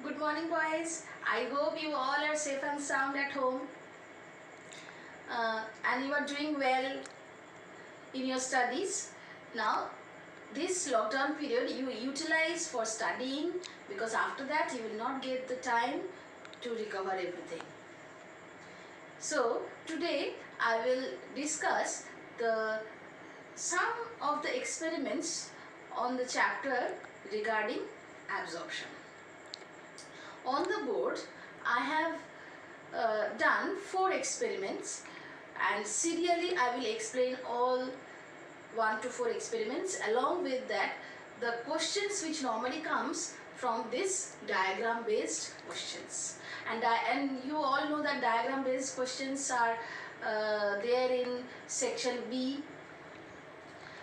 Good morning, boys. I hope you all are safe and sound at home and you are doing well in your studies. Now, this lockdown period you utilize for studying, because after that you will not get the time to recover everything. So, today I will discuss some of the experiments on the chapter regarding absorption. On the board, I have done 4 experiments, and serially I will explain all 1 to 4 experiments. Along with that, the questions which normally comes from this diagram based questions, and you all know that diagram based questions are there in section B,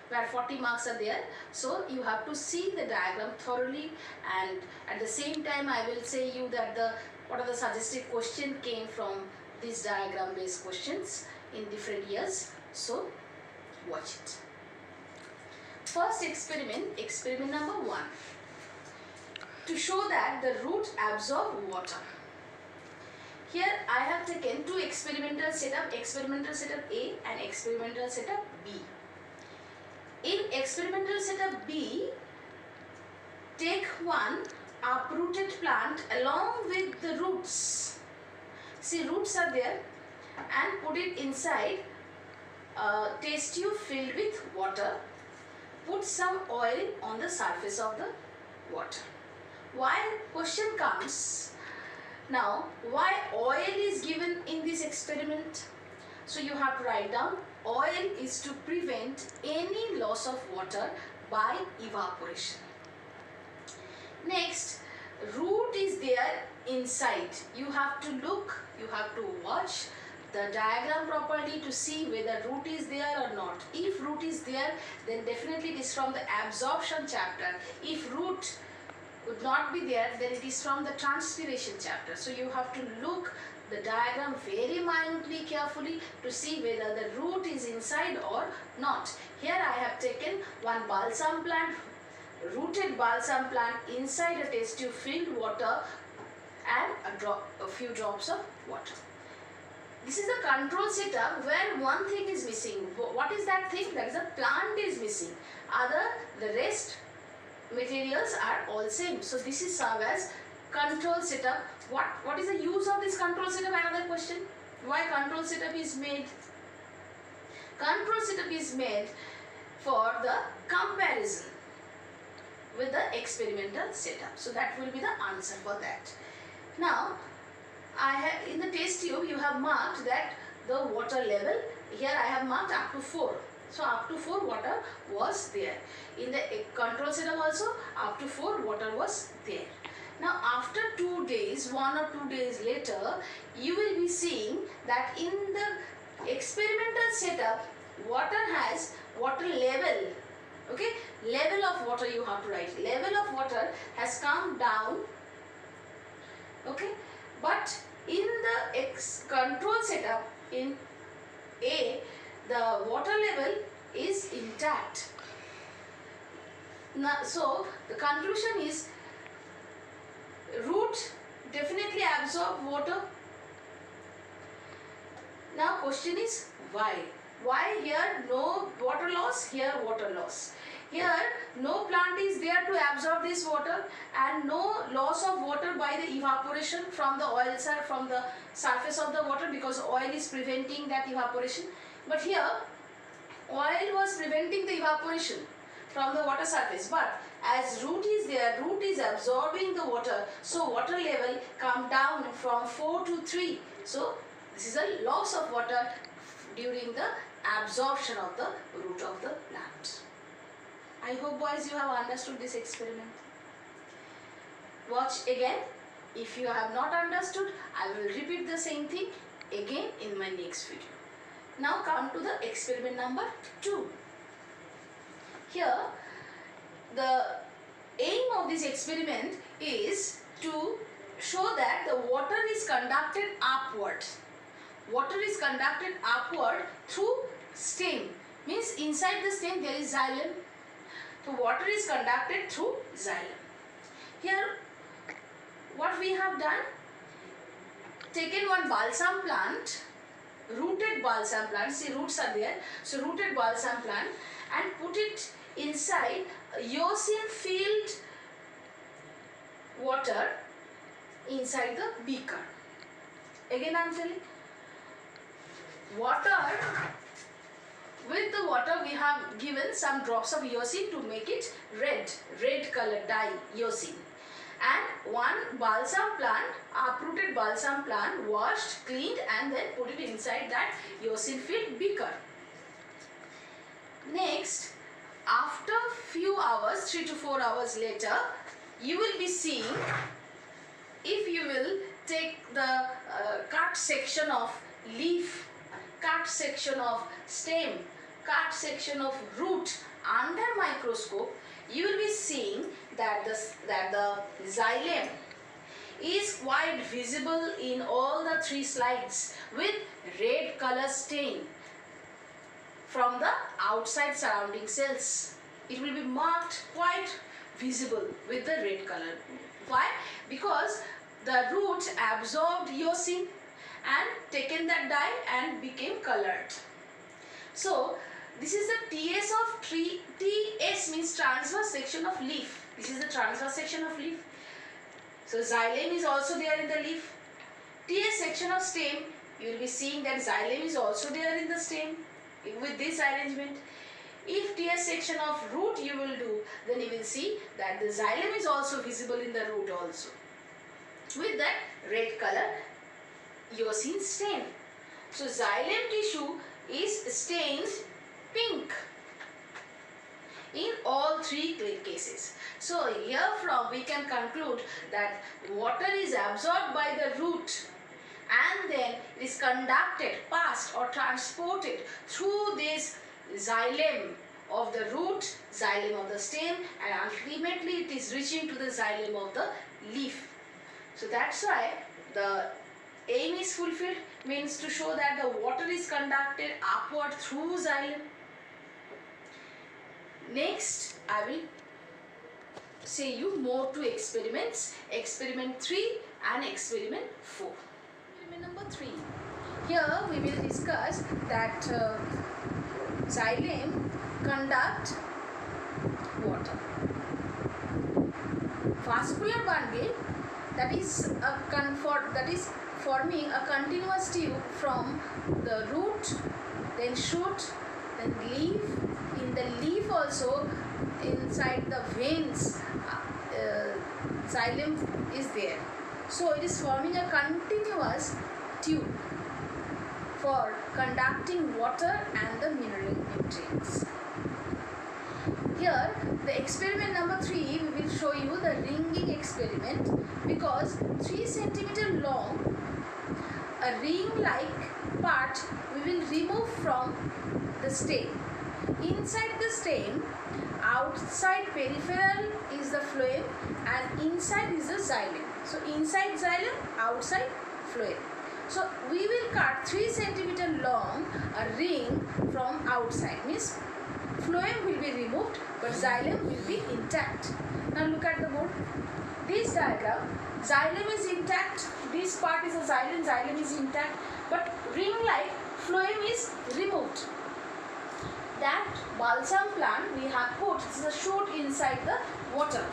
where 40 marks are there. So you have to see the diagram thoroughly, and at the same time I will say you that what are the suggested question came from these diagram based questions in different years. So watch it. First experiment number 1, to show that the root absorb water. Here I have taken 2 experimental setup A and experimental setup B. In experimental setup B, take one uprooted plant along with the roots. See, roots are there, and put it inside a test tube filled with water. Put some oil on the surface of the water. Why question comes now, why oil is given in this experiment? So you have to write down, oil is to prevent any loss of water by evaporation. Next, root is there inside. You have to look, you have to watch the diagram properly to see whether root is there or not. If root is there, then definitely it is from the absorption chapter. If root would not be there, then it is from the transpiration chapter. So you have to look the diagram very minutely, carefully, to see whether the root is inside or not. Here I have taken one balsam plant, rooted balsam plant inside a test tube filled water and a few drops of water. This is the control setup where one thing is missing. What is that thing? That is, a plant is missing. The rest materials are all same. So this is served as control setup. What is the use of this control setup? Another question. Why control setup is made? Control setup is made for the comparison with the experimental setup. So that will be the answer for that. Now, in the test tube you have marked that the water level, here I have marked up to 4. So up to 4 water was there. In the control setup also up to 4 water was there. Now after 2 days, 1 or 2 days later, you will be seeing that in the experimental setup, water has water level. Okay, level of water you have to write. Level of water has come down. Okay, but in the control setup in A, the water level is intact. Now, so the conclusion is root definitely absorb water. Now question is why? Why here no water loss, here water loss? Here no plant is there to absorb this water, and no loss of water by the evaporation from the oils or from the surface of the water, because oil is preventing that evaporation. But here oil was preventing the evaporation from the water surface, but as root is there, root is absorbing the water, so water level come down from 4 to 3. So this is a loss of water during the absorption of the root of the plant. I hope, boys, you have understood this experiment. Watch again. If you have not understood, I will repeat the same thing again in my next video. Now come to the experiment number 2. Here the aim of this experiment is to show that the water is conducted upward. Water is conducted upward through stem. Means inside the stem there is xylem. So water is conducted through xylem. Here what we have done? Taken one balsam plant, rooted balsam plant, see roots are there, so rooted balsam plant, and put it inside eosine-filled water inside the beaker. Again I am telling, water, with the water we have given some drops of eosine to make it red color dye eosine, and one balsam plant, uprooted balsam plant, washed, cleaned, and then put it inside that eosine filled beaker. Next, after few hours, 3 to 4 hours later, you will be seeing, if you will take the cut section of leaf, cut section of stem, cut section of root under microscope, you will be seeing that the xylem is quite visible in all the 3 slides with red color stain from the outside surrounding cells. It will be marked quite visible with the red color. Why? Because the root absorbed eosine and taken that dye and became colored. So this is the TS of tree. TS means transverse section of leaf. This is the transverse section of leaf. So xylem is also there in the leaf. TS section of stem, you will be seeing that xylem is also there in the stem with this arrangement. If TS section of root you will do, then you will see that the xylem is also visible in the root also, with that red color eosine stain. So xylem tissue is stained pink in all 3 cases. So here from we can conclude that water is absorbed by the root and then it is conducted, passed or transported through this xylem of the root, xylem of the stem, and ultimately it is reaching to the xylem of the leaf. So that's why the aim is fulfilled, means to show that the water is conducted upward through xylem. Next, I will say you more 2 experiments, experiment 3 and experiment 4. Experiment number 3. Here we will discuss that xylem conduct water. Vascular bundle, that is forming a continuous tube from the root, then shoot, then leaf. In the leaf also, inside the veins, xylem is there. So it is forming a continuous tube for conducting water and the mineral nutrients. Here the experiment number 3, we will show you the ringing experiment, because 3 cm long, a ring like part we will remove from the stem. Inside the stem, outside peripheral is the phloem and inside is the xylem. So inside xylem, outside phloem. So we will cut 3 cm long a ring from outside, means phloem will be removed but xylem will be intact. Now look at the board. This diagram, xylem is intact, this part is a xylem, xylem is intact, but ring like phloem is removed. That balsam plant we have put the shoot inside the water,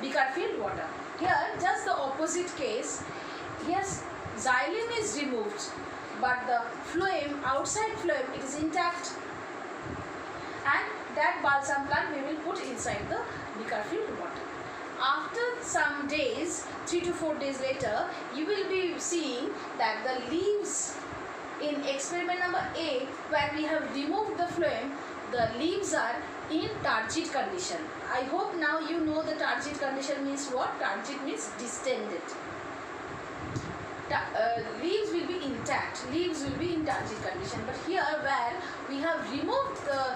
beaker filled water. Here just the opposite case. Yes, xylem is removed but the phloem, outside phloem, it is intact, and that balsam plant we will put inside the beaker filled water. After some days, 3 to 4 days later, you will be seeing that the leaves in experiment number A, where we have removed the phloem, the leaves are in turgid condition. I hope now you know the turgid condition means what? Turgid means distended. Leaves will be intact, leaves will be in turgid condition, but here where we have removed the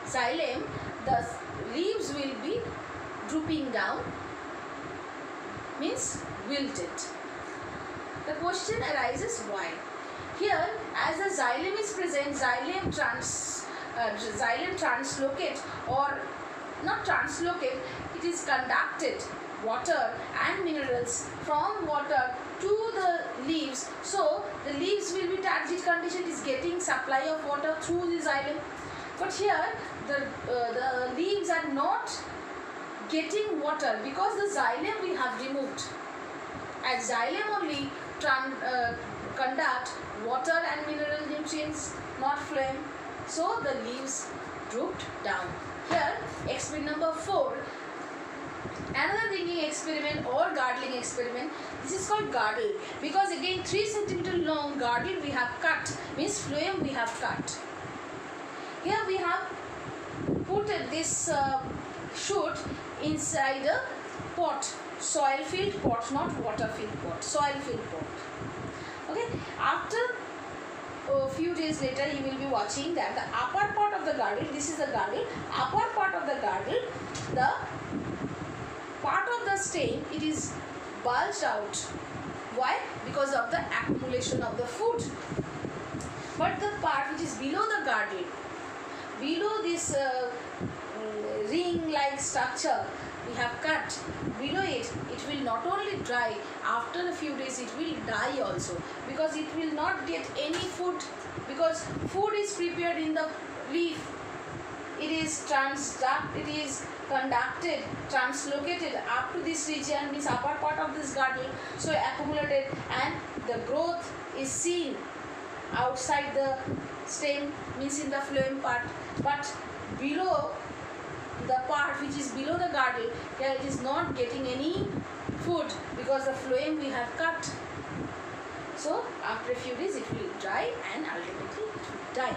xylem, the leaves will be drooping down, means wilted. The question arises why? Here, as the xylem is present, xylem translocate, or not translocate, it is conducted water and mineral minerals from water to the leaves. So the leaves will be turgid condition, is getting supply of water through the xylem. But here the leaves are not getting water because the xylem we have removed. As xylem only conduct water and mineral nutrients, not phloem. So the leaves drooped down. Here, experiment number 4. Another ringing experiment or girdling experiment. This is called girdle because again 3 cm long girdle we have cut, means phloem we have cut. Here we have put this shoot inside a pot, soil filled pot, not water filled pot, soil filled pot. Okay, after a few days later you will be watching that the upper part of the girdle, this is the girdle, upper part of the girdle, the part of the stem, it is bulged out. Why? Because of the accumulation of the food. But the part which is below the girdle, below this ring like structure we have cut, below it will not only dry, after a few days it will die also, because it will not get any food, because food is prepared in the leaf. It is conducted, translocated up to this region, means upper part of this girdle, so accumulated, and the growth is seen outside the stem, means in the phloem part. But below the part which is below the girdle, here it is not getting any food because the phloem we have cut. So after a few days it will dry and ultimately it will die.